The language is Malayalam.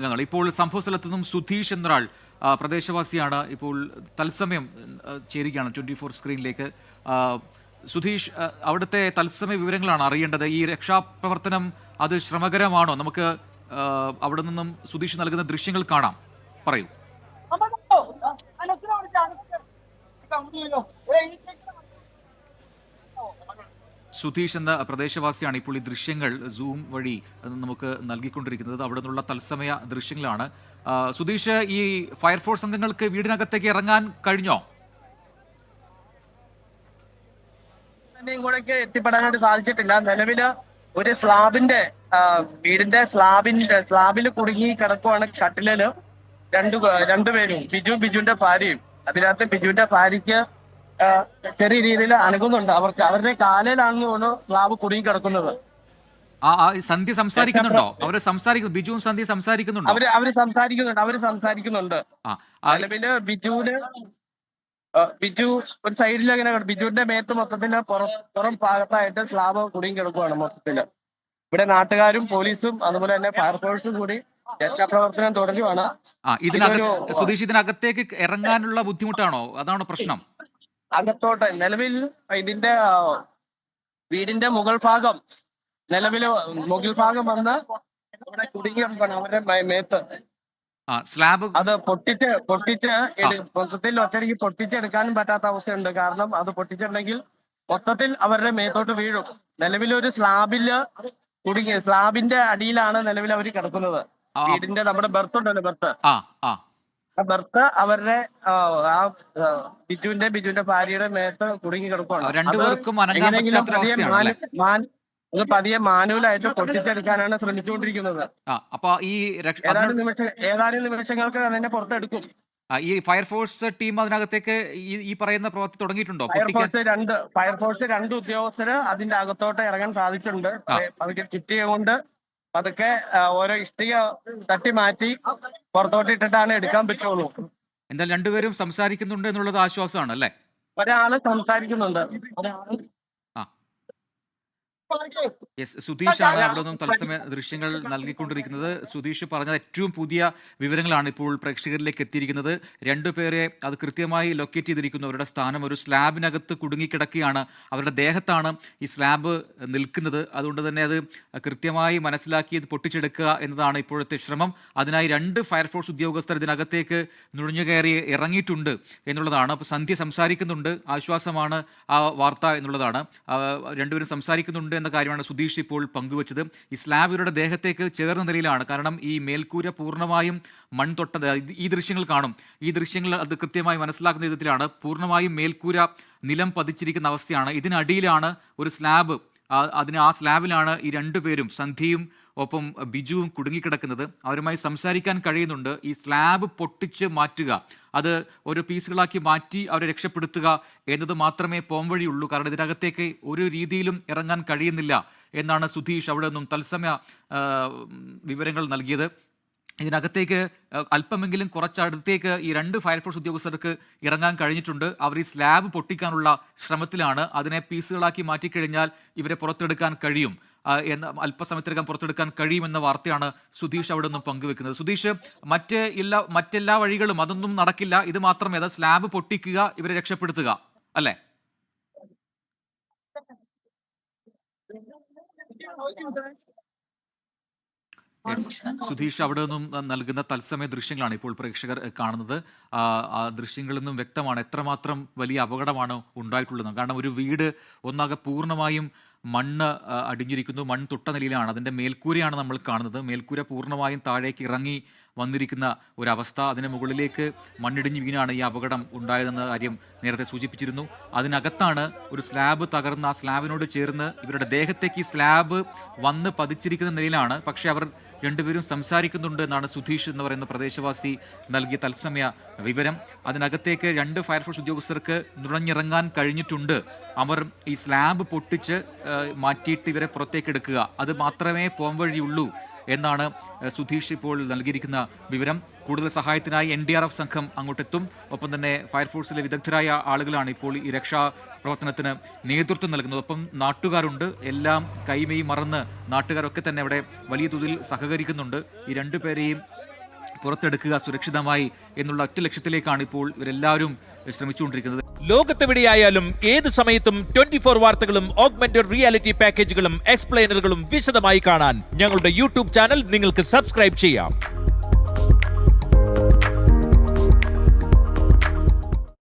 ഇപ്പോൾ സംഭവ സ്ഥലത്തു നിന്നും സുധീഷ് എന്നൊരാൾ പ്രദേശവാസിയാണ്. ഇപ്പോൾ തത്സമയം ചേരുകയാണ് 24 സ്ക്രീനിലേക്ക്. ആ, സുധീഷ്, അവിടുത്തെ തത്സമയ വിവരങ്ങളാണ് അറിയേണ്ടത്. ഈ രക്ഷാപ്രവർത്തനം അത് ശ്രമകരമാണോ? നമുക്ക് അവിടെ നിന്നും സുധീഷ് നൽകുന്ന ദൃശ്യങ്ങൾ കാണാം. പറയൂ. സുധീഷ് എന്ന പ്രദേശവാസിയാണ് ഇപ്പോൾ ഈ ദൃശ്യങ്ങൾ സൂം വഴി നമുക്ക് നൽകിക്കൊണ്ടിരിക്കുന്നത്. അവിടെ നിന്നുള്ള തത്സമയ ദൃശ്യങ്ങളാണ്. സുധീഷ്, ഈ ഫയർഫോഴ്സ് അംഗങ്ങൾക്ക് വീടിനകത്തേക്ക് ഇറങ്ങാൻ കഴിഞ്ഞോ? ഇങ്ങോട്ടേക്ക് എത്തിപ്പെടാനായിട്ട് സാധിച്ചിട്ടില്ല. നിലവില് ഒരു വീടിന്റെ സ്ലാബിൽ കുടുങ്ങി കിടക്കുവാണ് ഷട്ടിലില് രണ്ടുപേരും, ബിജുവിന്റെ ഭാര്യയും. അതിനകത്ത് ബിജുവിന്റെ ഭാര്യയ്ക്ക് ചെറിയ രീതിയിൽ അനങ്ങുന്നുണ്ട്. അവരുടെ കാലിലാണെന്ന് തോന്നുന്നു സ്ലാബ് കുടുങ്ങി കിടക്കുന്നത്. സന്ധ്യ സംസാരിക്കുന്നുണ്ടോ? അവര് സംസാരിക്കുന്നു, ബിജുവും സന്ധ്യ സംസാരിക്കുന്നുണ്ടോ? അവര് സംസാരിക്കുന്നുണ്ട്. നിലവില് ബിജു ഒരു സൈഡിൽ അങ്ങനെ ബിജുവിന്റെ മേത്ത് മൊത്തത്തില് പുറം ഭാഗത്തായിട്ട് സ്ലാബ് കുടുങ്ങി കിടക്കുവാണ് മൊത്തത്തില്. ഇവിടെ നാട്ടുകാരും പോലീസും അതുപോലെ തന്നെ ഫയർഫോഴ്സും കൂടി രക്ഷാപ്രവർത്തനം തുടരുവാണ്. സുധീഷ്, ഇതിനകത്തേക്ക് ഇറങ്ങാനുള്ള ബുദ്ധിമുട്ടാണോ? അതാണോ പ്രശ്നം? അകത്തോട്ട് നിലവിൽ ഇതിന്റെ വീടിന്റെ മുകൾ ഭാഗം വന്ന് ഇവിടെ കുടുങ്ങി കിടക്കുകയാണ് അവരുടെ മേത്ത്. സ്ലാബ് അത് പൊട്ടിച്ച് മൊത്തത്തിൽ ഒറ്റയ്ക്ക് പൊട്ടിച്ചെടുക്കാനും പറ്റാത്ത അവസ്ഥയുണ്ട്. കാരണം അത് പൊട്ടിച്ചിട്ടുണ്ടെങ്കിൽ മൊത്തത്തിൽ അവരുടെ മേത്തോട്ട് വീഴും. നിലവിലൊരു സ്ലാബിന്റെ അടിയിലാണ് നിലവിൽ അവർ കിടക്കുന്നത്. വീടിന്റെ നമ്മുടെ ബെർത്ത് ഉണ്ടല്ലോ, ബെർത്ത് അവരുടെ ബിജുവിന്റെ ഭാര്യയുടെ മേത്ത് കുടുങ്ങി കിടക്കുകയാണ്. അത് പതിയെ മാനുവലായിട്ട് പൊട്ടിച്ചെടുക്കാനാണ് ശ്രമിച്ചുകൊണ്ടിരിക്കുന്നത്. അപ്പൊ ഈ ഏതാനും നിമിഷങ്ങൾക്ക് അതിനെ പുറത്തെടുക്കും. ഈ ഫയർഫോഴ്സ് ടീം അതിനകത്തേക്ക് ഈ പറയുന്ന പ്രവൃത്തി തുടങ്ങിയിട്ടുണ്ടോ? ഫയർഫോഴ്സ് രണ്ട് ഉദ്യോഗസ്ഥര് അതിന്റെ അകത്തോട്ട് ഇറങ്ങാൻ സാധിച്ചിട്ടുണ്ട്. അതൊക്കെ കിറ്റ് കൊണ്ട് അതൊക്കെ ഓരോ ഇഷ്ടിക തട്ടി മാറ്റി പുറത്തോട്ട് ഇട്ടിട്ടാണ് എടുക്കാൻ പറ്റുള്ളൂ. എന്തായാലും രണ്ടുപേരും സംസാരിക്കുന്നുണ്ട് എന്നുള്ളത് ആശ്വാസമാണ് അല്ലേ? ഒരാള് സംസാരിക്കുന്നുണ്ട്. സുധീഷാണ് അവിടെ നിന്നും തത്സമയ ദൃശ്യങ്ങൾ നൽകിക്കൊണ്ടിരിക്കുന്നത്. സുധീഷ് പറഞ്ഞത് ഏറ്റവും പുതിയ വിവരങ്ങളാണ് ഇപ്പോൾ പ്രേക്ഷകരിലേക്ക് എത്തിയിരിക്കുന്നത്. രണ്ടുപേരെ അത് കൃത്യമായി ലൊക്കേറ്റ് ചെയ്തിരിക്കുന്നു. അവരുടെ സ്ഥാനം ഒരു സ്ലാബിനകത്ത് കുടുങ്ങിക്കിടക്കുകയാണ്. അവരുടെ ദേഹത്താണ് ഈ സ്ലാബ് നിൽക്കുന്നത്. അതുകൊണ്ട് തന്നെ അത് കൃത്യമായി മനസ്സിലാക്കി ഇത് പൊട്ടിച്ചെടുക്കുക എന്നതാണ് ഇപ്പോഴത്തെ ശ്രമം. അതിനായി 2 ഫയർഫോഴ്സ് ഉദ്യോഗസ്ഥർ ഇതിനകത്തേക്ക് നുഴഞ്ഞു കയറി ഇറങ്ങിയിട്ടുണ്ട് എന്നുള്ളതാണ്. അപ്പോൾ സന്ധ്യ സംസാരിക്കുന്നുണ്ട്, ആശ്വാസമാണ് ആ വാർത്ത എന്നുള്ളതാണ്. രണ്ടുപേരും സംസാരിക്കുന്നുണ്ട് എന്ന കാര്യമാണ് സുധീഷ് ഇപ്പോൾ പങ്കുവച്ചത്. ഈ സ്ലാബ് ഇവരുടെ ദേഹത്തേക്ക് ചേർന്ന നിലയിലാണ്. കാരണം ഈ മേൽക്കൂര പൂർണ്ണമായും മൺതൊട്ടത്. ഈ ദൃശ്യങ്ങൾ കാണും. ഈ ദൃശ്യങ്ങൾ അത് കൃത്യമായി മനസ്സിലാക്കുന്ന വിധത്തിലാണ്. പൂർണ്ണമായും മേൽക്കൂര നിലം പതിച്ചിരിക്കുന്ന അവസ്ഥയാണ്. ഇതിനടിയിലാണ് ഒരു സ്ലാബ്. ആ സ്ലാബിലാണ് ഈ രണ്ടുപേരും, സന്ധ്യയും ഒപ്പം ബിജുവും കുടുങ്ങിക്കിടക്കുന്നത്. അവരുമായി സംസാരിക്കാൻ കഴിയുന്നുണ്ട്. ഈ സ്ലാബ് പൊട്ടിച്ച് മാറ്റുക, അത് ഓരോ പീസുകളാക്കി മാറ്റി അവരെ രക്ഷപ്പെടുത്തുക എന്നത് മാത്രമേ പോംവഴിയുള്ളൂ. കാരണം ഇതിനകത്തേക്ക് ഒരു രീതിയിലും ഇറങ്ങാൻ കഴിയുന്നില്ല എന്നാണ് സുധീഷ് അവിടെ നിന്നും തത്സമയ വിവരങ്ങൾ നൽകിയത്. ഇതിനകത്തേക്ക് അല്പമെങ്കിലും കുറച്ചടുത്തേക്ക് ഈ 2 ഫയർഫോഴ്സ് ഉദ്യോഗസ്ഥർക്ക് ഇറങ്ങാൻ കഴിഞ്ഞിട്ടുണ്ട്. അവർ ഈ സ്ലാബ് പൊട്ടിക്കാനുള്ള ശ്രമത്തിലാണ്. അതിനെ പീസുകളാക്കി മാറ്റിക്കഴിഞ്ഞാൽ ഇവരെ പുറത്തെടുക്കാൻ കഴിയും അല്പസമയത്തിനകം പുറത്തെടുക്കാൻ കഴിയുമെന്ന വാർത്തയാണ് സുധീഷ് അവിടെ നിന്നും പങ്കുവെക്കുന്നത്. സുധീഷ്, മറ്റെല്ലാ വഴികളും അതൊന്നും നടക്കില്ല, ഇത് മാത്രമേ, അത് സ്ലാബ് പൊട്ടിക്കുക, ഇവരെ രക്ഷപ്പെടുത്തുക അല്ലേ? സുധീഷ് അവിടെ നിന്നും നൽകുന്ന തത്സമയ ദൃശ്യങ്ങളാണ് ഇപ്പോൾ പ്രേക്ഷകർ കാണുന്നത്. ആ ദൃശ്യങ്ങളിൽ നിന്നും വ്യക്തമാണ് എത്രമാത്രം വലിയ അപകടമാണ് ഉണ്ടായിട്ടുള്ളത്. കാരണം ഒരു വീട് ഒന്നാകെ പൂർണ്ണമായും മണ്ണ് അടിഞ്ഞിരിക്കുന്നു, മണ്ണ് തൊട്ട നിലയിലാണ്. അതിൻ്റെ മേൽക്കൂരയാണ് നമ്മൾ കാണുന്നത്. മേൽക്കൂര പൂർണ്ണമായും താഴേക്ക് ഇറങ്ങി വന്നിരിക്കുന്ന ഒരവസ്ഥ. അതിന് മുകളിലേക്ക് മണ്ണിടിഞ്ഞ് വീണാണ് ഈ അപകടം ഉണ്ടായതെന്ന കാര്യം നേരത്തെ സൂചിപ്പിച്ചിരുന്നു. അതിനകത്താണ് ഒരു സ്ലാബ് തകർന്ന് ആ സ്ലാബിനോട് ചേർന്ന് ഇവരുടെ ദേഹത്തേക്ക് ഈ സ്ലാബ് വന്ന് പതിച്ചിരിക്കുന്ന നിലയിലാണ്. പക്ഷേ അവർ രണ്ടുപേരും സംസാരിക്കുന്നുണ്ട് എന്നാണ് സുധീഷ് എന്ന് പറയുന്ന പ്രദേശവാസി നൽകിയ തത്സമയ വിവരം. അതിനകത്തേക്ക് 2 ഫയർഫോഴ്സ് ഉദ്യോഗസ്ഥർക്ക് നുഴഞ്ഞിറങ്ങാൻ കഴിഞ്ഞിട്ടുണ്ട്. അവർ ഈ സ്ലാബ് പൊട്ടിച്ച് മാറ്റിയിട്ട് ഇവരെ പുറത്തേക്ക് എടുക്കുക, അത് മാത്രമേ പോംവഴിയുള്ളൂ എന്നാണ് സുധീഷ് ഇപ്പോൾ നൽകിയിരിക്കുന്ന വിവരം. കൂടുതൽ സഹായത്തിനായി NDRF സംഘം അങ്ങോട്ടെത്തും. ഒപ്പം തന്നെ ഫയർഫോഴ്സിലെ വിദഗ്ധരായ ആളുകളാണ് ഇപ്പോൾ ഈ രക്ഷാ പ്രവർത്തനത്തിന് നേതൃത്വം നൽകുന്നത്. ഒപ്പം നാട്ടുകാരുണ്ട്. എല്ലാം കൈമെയ് മറന്ന് നാട്ടുകാരൊക്കെ തന്നെ അവിടെ വലിയ തോതിൽ സഹകരിക്കുന്നുണ്ട്. ഈ രണ്ടുപേരെയും പുറത്തെടുക്കുക സുരക്ഷിതമായി എന്നുള്ള ഒറ്റ ലക്ഷ്യത്തിലേക്കാണ് ഇപ്പോൾ ഇവരെല്ലാവരും ശ്രമിച്ചുകൊണ്ടിരിക്കുന്നത്. ലോകത്തെവിടെയായാലും ഏത് സമയത്തും 24 വാർത്തകളും ഓഗ്മെന്റഡ് റിയാലിറ്റി പാക്കേജുകളും എക്സ്പ്ലെയിനറുകളും വിശദമായി കാണാൻ ഞങ്ങളുടെ യൂട്യൂബ് ചാനൽ നിങ്ങൾക്ക് സബ്സ്ക്രൈബ് ചെയ്യാം.